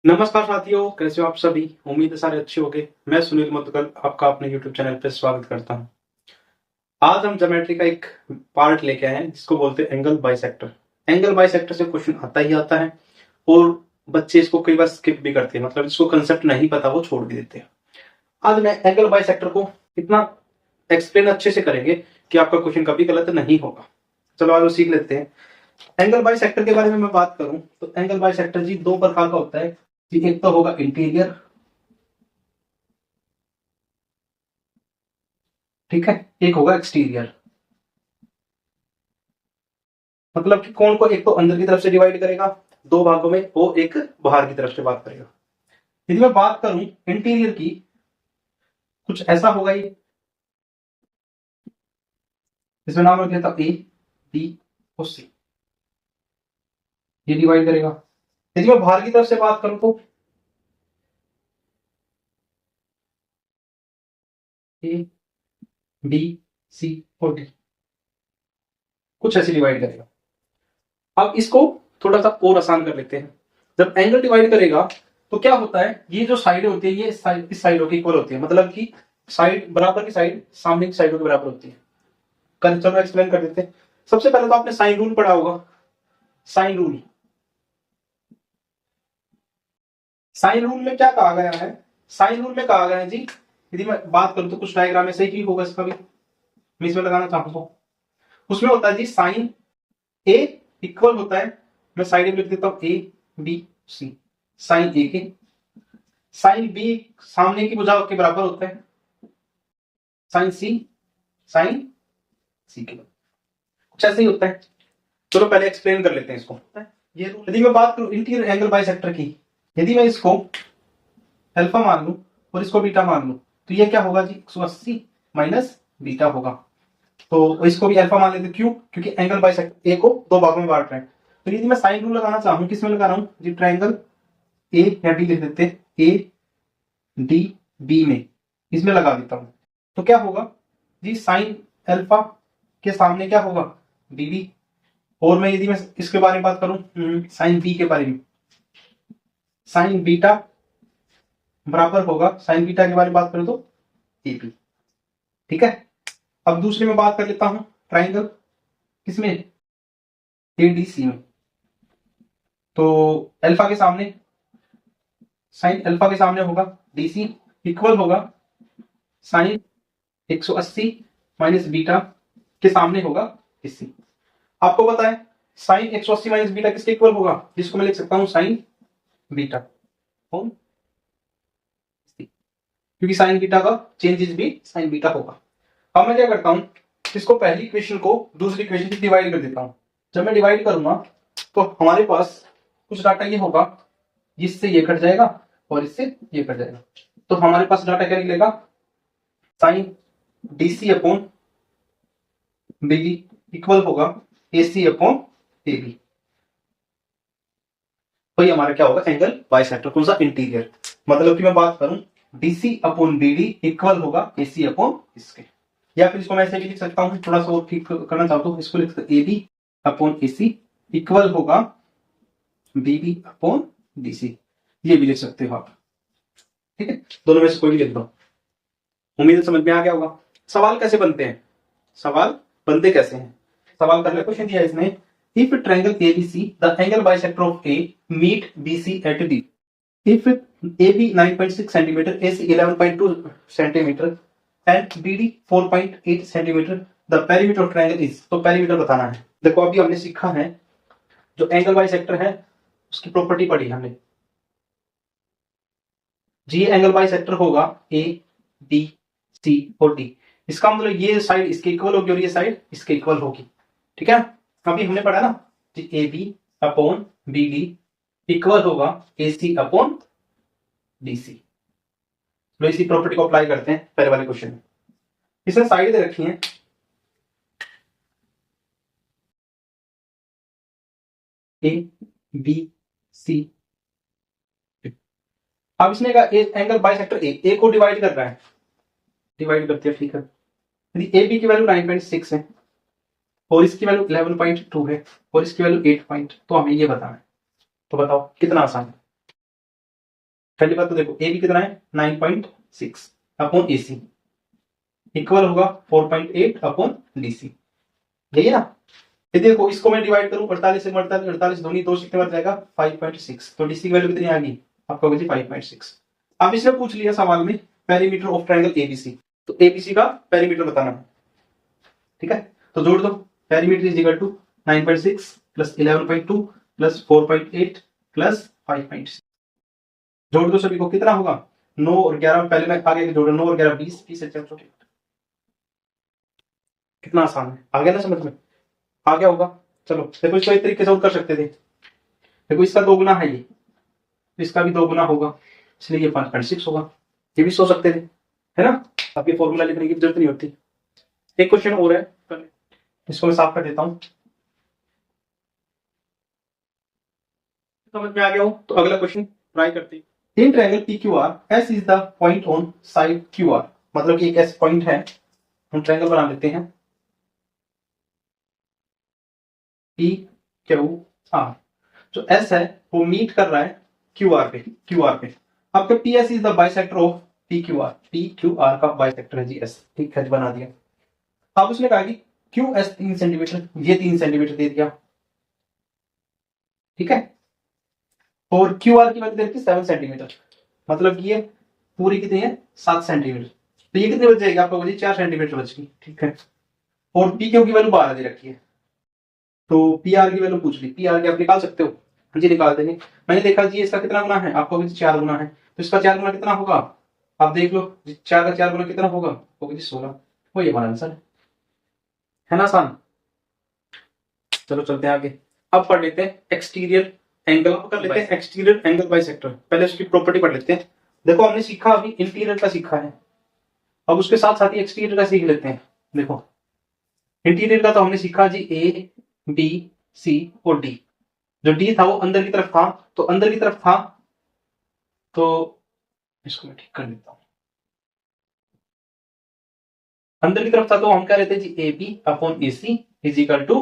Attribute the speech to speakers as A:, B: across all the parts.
A: नमस्कार साथियों, कैसे हो आप सभी। उम्मीद है सारे अच्छे होंगे। मैं सुनील मुदगल आपका अपने यूट्यूब चैनल पर स्वागत करता हूं। आज हम ज्योमेट्री का एक पार्ट लेके आए हैं जिसको बोलते हैं एंगल बाइसेक्टर। एंगल बाइसेक्टर से क्वेश्चन आता ही आता है और बच्चे इसको कई बार स्किप भी करते हैं, मतलब इसको कंसेप्ट नहीं पता वो छोड़ भी देते हैं। आज मैं एंगल बाइसेक्टर को इतना एक्सप्लेन अच्छे से करेंगे कि आपका क्वेश्चन कभी गलत नहीं होगा। चलो आज वो सीख लेते हैं। एंगल बाइसेक्टर के बारे में मैं बात करूं तो एंगल बाइसेक्टर जी दो प्रकार का होता है जी। एक तो होगा इंटीरियर, ठीक है, एक होगा एक्सटीरियर। मतलब कि कौन को एक तो अंदर की तरफ से डिवाइड करेगा दो भागों में, वो एक बाहर की तरफ से बात करेगा। यदि मैं बात करूं इंटीरियर की, कुछ ऐसा होगा ये, इसमें नाम रख देता ए बी और सी, ये डिवाइड करेगा। यदि मैं बाहर की तरफ से बात करूं तो ए बी सी और डी, कुछ ऐसे डिवाइड करेगा। अब इसको थोड़ा सा और आसान कर लेते हैं। जब एंगल डिवाइड करेगा तो क्या होता है, ये जो साइड होती है ये इस साइडों की इक्वल होती है, मतलब कि साइड बराबर की साइड सामने की साइडों के बराबर होती है। चलो एक्सप्लेन कर देते हैं। सबसे पहले तो आपने साइन रूल पढ़ा होगा। साइन रूल, साइन रूल में क्या कहा गया है, साइन रूल में कहा गया है जी, यदि मैं बात करूं तो कुछ डायग्राम ऐसे ही होगा इसका भी, मैं इसमें लगाना चाहूँ तो उसमें होता है जी साइन ए इक्वल होता है, मैं साइड में लिख देता हूं ए बी सी। साइन ए के साइन बी सामने की भुजा के बराबर होता है, साइन सी साइन सी के कुछ ऐसे ही होता है। चलो पहले एक्सप्लेन कर लेते हैं इसको। ये रूल, यदि मैं बात करूं इंटीरियर एंगल बाइसेक्टर की, यदि मैं इसको अल्फा मान लूं और इसको बीटा मान लूं तो ये क्या होगा जी, 180 माइनस बीटा होगा। तो इसको भी अल्फा मान लेते, क्यों, क्योंकि एंगल बाइसेक्टर ए को दो भागों में बांट रहे हैं। तो यदि मैं साइन रूल लगाना चाहूं, किसमें लगा रहा हूं जी, ट्रायंगल ए या डी लिख देते हैं, ए डी बी में, इसमें लगा देता हूं। तो क्या होगा जी, साइन अल्फा के सामने क्या होगा, डी बी। और मैं यदि मैं इसके बारे में बात करूं साइन बी के बारे में, साइन बीटा बराबर होगा, साइन बीटा के बारे में बात करें तो ए बी, ठीक है। अब दूसरे में बात कर लेता हूं ट्राइंगल, किसमें, एडीसी में। तो अल्फा के सामने, साइन अल्फा के सामने होगा डीसी इक्वल होगा साइन 180 माइनस बीटा के सामने होगा एसी। आपको पता है साइन 180 माइनस बीटा किसके इक्वल होगा, जिसको मैं लिख सकता हूं साइन बीटा, क्योंकि साइन बीटा का चेंजेस भी साइन बीटा होगा। अब मैं क्या करता हूं, इसको पहली इक्वेशन को दूसरी इक्वेशन से डिवाइड कर देता हूं। जब मैं डिवाइड करूंगा तो हमारे पास कुछ डाटा ये होगा, जिससे ये कट जाएगा और इससे ये कट जाएगा। तो हमारे पास डाटा क्या निकलेगा, साइन डीसी अपॉन बीडी इक्वल होगा एसी अपॉन एबी। तो ये हमारा क्या होगा, एंगल बाइसेक्टर, कौन सा, इंटीरियर। मतलब कि मैं बात करूं डीसी अपॉन बीडी इक्वल होगा एसी अपॉन इसके, या फिर इसको मैं ऐसे भी लिख सकता हूं, थोड़ा सा और ठीक करना चाहता हूं, इसको लिख सकते A B upon AC equal होगा बीबी अपॉन डीसी, ये भी लिख सकते हो आप, ठीक है। दोनों में से कोई भी लिख दो। उम्मीद है समझ में आ गया होगा। सवाल कैसे बनते हैं, सवाल बनते कैसे हैं, सवाल पहले क्वेश्चन दिया इसने, if triangle ABC the angle bisector of A meet BC at D, if AB 9.6 centimeter, AC 11.2 centimeter and BD 4.8 centimeter, the perimeter of triangle is, तो perimeter बताना है। देखो अभी हमने सीखा है जो एंगल बाइसेक्टर है उसकी प्रॉपर्टी पढ़ी हमने जी। एंगल बाइसेक्टर होगा ए बी सी और डी, इसका मतलब ये साइड इसके इक्वल होगी और ये साइड इसके इक्वल होगी, ठीक है। अभी हमने पढ़ा ना जी, A B upon B D equal होगा ए सी अपॉन डी सी। तो इसी प्रॉपर्टी को अप्लाई करते हैं पहले वाले क्वेश्चन में। इसने साइड दे रखी है ए बी सी, अब इसने कहा एंगल बाइसेक्टर ए को डिवाइड कर रहा है, डिवाइड करते हैं, ठीक है। यदि ए बी की वैल्यू 9.6 है और इसकी वैल्यू 11.2 है और इसकी वैल्यू 8 पॉइंट, तो हमें ये बताना है। तो बताओ कितना आसान है। पहली बात तो देखो ए बी कितना है 9.6 अपॉन ए सी इक्वल होगा 4.8 अपॉन डी सी, यही है ना। ये देखो इसको मैं डिवाइड करूं 48 से 48, 48 दूनी 2 कितने बन जाएगा 5.6, तो डीसी की वैल्यू कितनी आ गई आपको होगी 5.6। अब इसने पूछ लिया सवाल में पेरीमीटर ऑफ ट्रायंगल एबीसी, तो एबीसी का पेरीमीटर बताना है, ठीक है। तो जोड़ दो, perimeter is equal to 9.6 plus 11.2 plus 4.8 plus 5.6, जोड़ दो सभी को, कितना होगा 9 और 11, पहले मैं आगे जोड़ 9 और 11 20, 20 से चलो, कितना आसान है, आ गया ना समझ में, आ गया होगा। चलो देखो इसको एक तरीके से और कर सकते थे, देखो इसका 2 गुना है ये, इसका भी 2 गुना होगा, इसलिए ये 5.6 होगा, ये भी सोच सकते थे, है ना। अब ये फॉर्मूला लिखने की जरूरत नहीं होती। एक क्वेश्चन और है, इसको मैं साफ कर देता हूं, समझ में आ गया हो तो अगला क्वेश्चन ट्राई करते हैं। In triangle P Q R S is the point on side Q R, मतलब कि एक ऐसा पॉइंट है, हम ट्रायंगल बना लेते हैं पी क्यू आर, जो एस है वो मीट कर रहा है क्यू आर पे। आपका P S is the bisector of P Q R का बाइसेक्टर है जी एस, ठीक है बना दिया। अब उसने कहा कि क्यू एस 3 सेंटीमीटर, ये 3 सेंटीमीटर दे दिया, ठीक है, और क्यू आर की वैल्यू दे रखी 7 सेंटीमीटर, मतलब ये पूरी कितनी है 7 सेंटीमीटर, तो ये कितनी बच जाएगी आपको बची 4 सेंटीमीटर बच गई, ठीक है। और पी क्यू की वैल्यू 12 दे रखी है, तो पी आर की वैल्यू पूछ ली, पी आर की आप निकाल सकते हो जी, निकाल देंगे। मैंने देखा जी इसका कितना गुना है, आपको 4 गुना है, तो इसका 4 गुना कितना होगा आप देख लो, 4 का 4 गुना कितना होगा, होगा 16, वो ये हमारा आंसर है ना आसान। चलो चलते हैं आगे, अब पढ़ लेते हैं एक्सटीरियर एंगल, कर लेते हैं एक्सटीरियर एंगल बाइसेक्टर, पहले उसकी प्रॉपर्टी पढ़ लेते हैं। देखो हमने सीखा अभी इंटीरियर का सीखा है, अब उसके साथ साथ ही एक्सटीरियर का सीख लेते हैं। देखो इंटीरियर का तो हमने सीखा जी ए बी सी और डी, जो डी था वो अंदर की तरफ था, तो अंदर की तरफ था, तो इसको मैं ठीक कर देता हूं, अंदर की तरफ था, तो हम कह रहे थे जी A B upon A C is equal to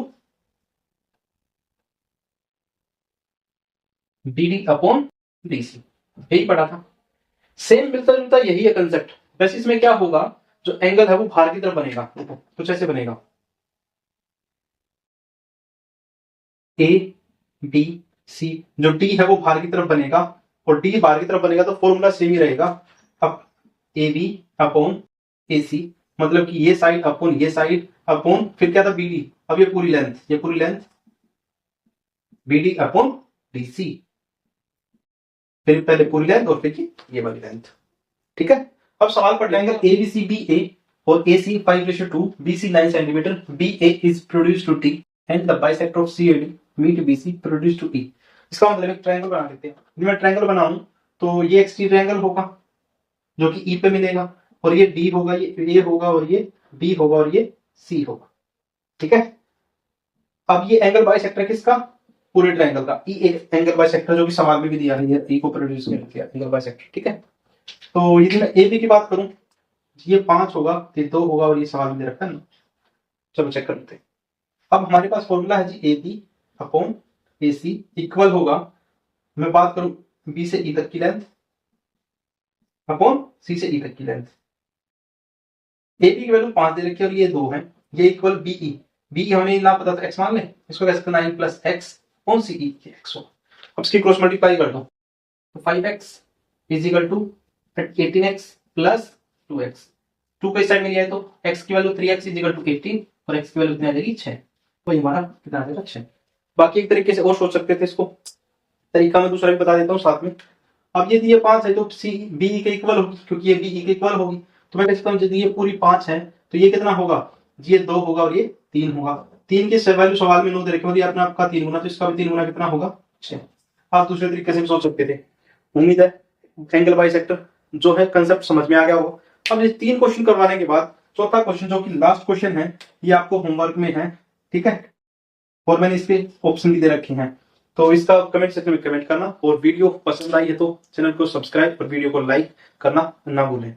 A: B D upon D C, यही पढ़ा था, सेम मिलता जुलता यही है कंसेप्ट, बस इसमें क्या होगा जो एंगल है वो बाहर की तरफ बनेगा, कुछ ऐसे बनेगा ए बी सी, जो डी है वो बाहर की तरफ बनेगा और डी बाहर की तरफ बनेगा, तो फॉर्मूला सेम ही रहेगा। अब ए बी अपॉन ए सी, मतलब कि ये साइड अपॉन ये साइड अपॉन फिर क्या था बी डी, अब ये पूरी length B D upon D C, फिर पहले पूरी लेंथ और फिर ये वाली लेंथ, ठीक है। अब सवाल पढ़ लेंगे A B C B A और A C 5:2, B C 9 centimetre, B A is produce to T and the bisector of C A D meet B C produce to E. इसका मतलब एक ट्रायंगल बना लेते हैं, यदि मैं ट्रायंगल बनाऊं तो ये एक्सटीरियर एंगल होगा जो कि ई पे मिलेगा, और ये डी होगा, ये होगा, और ये बी होगा, और ये सी होगा, ठीक है। अब ये एंगल बाइसेक्टर किसका, पूरे ट्रायंगल का, ई एक एंगल बाइसेक्टर जो कि सवाल में भी दिया है, ई को प्रोड्यूस किया एंगल बाइसेक्टर, ठीक है। तो यदि मैं ए बी की बात करूं, ये 5 होगा, ये 2 होगा, और ये सवाल में दे रखा है ना, चलो चेक कर लेते हैं। अब हमारे पास फॉर्मूला है जी A B upon A C equal होगा, मैं बात करूं बी से ई तक की लेंथ अपॉन सी से ई तक की लेंथ, ए बी की वैल्यू 5 दे रखी है और ये 2 है, ये इक्वल बीई, बी हमें ना पता था एक्स मान ले, इसको कैसे करना 9 प्लस एक्स अपॉन सी ई एक्स हो। अब इसकी क्रॉस मल्टीप्लाई कर दो, तो 5x is equal to 18x plus 2x, 2 को इस साइड में लिया है तो x की value 3x is equal to 18 और x की वैल्यू कितनी आ जाएगी 6, तो हमारा कितना आ जाएगा 6। बाकी एक तरीके से और सोच सकते थे इसको, तरीका मैं दूसरा भी बता देता हूँ साथ में। अब यदि ये 5 है तो सी बी के इक्वल होगी, क्योंकि ये बी के इक्वल होगी, तो मैं कह सकता हूँ यदि ये पूरी 5 है तो ये कितना होगा, ये 2 होगा और ये 3 होगा, 3 की वैल्यू सवाल में 9 दे रखी होगी, आपने आपका 3 गुना, तो इसका भी 3 गुना कितना होगा 6। आप दूसरे तरीके से भी सोच सकते थे। उम्मीद है एंगल बाइसेक्टर जो है कंसेप्ट समझ में आ गया होगा। अब ये 3 क्वेश्चन करवाने के बाद चौथा क्वेश्चन जो कि लास्ट क्वेश्चन है, ये आपको होमवर्क में है, ठीक है, और मैंने इसके ऑप्शन भी दे रखे हैं, तो इसका कमेंट सेक्शन में कमेंट करना, और वीडियो पसंद आई है तो चैनल को सब्सक्राइब और वीडियो को लाइक करना ना भूलें।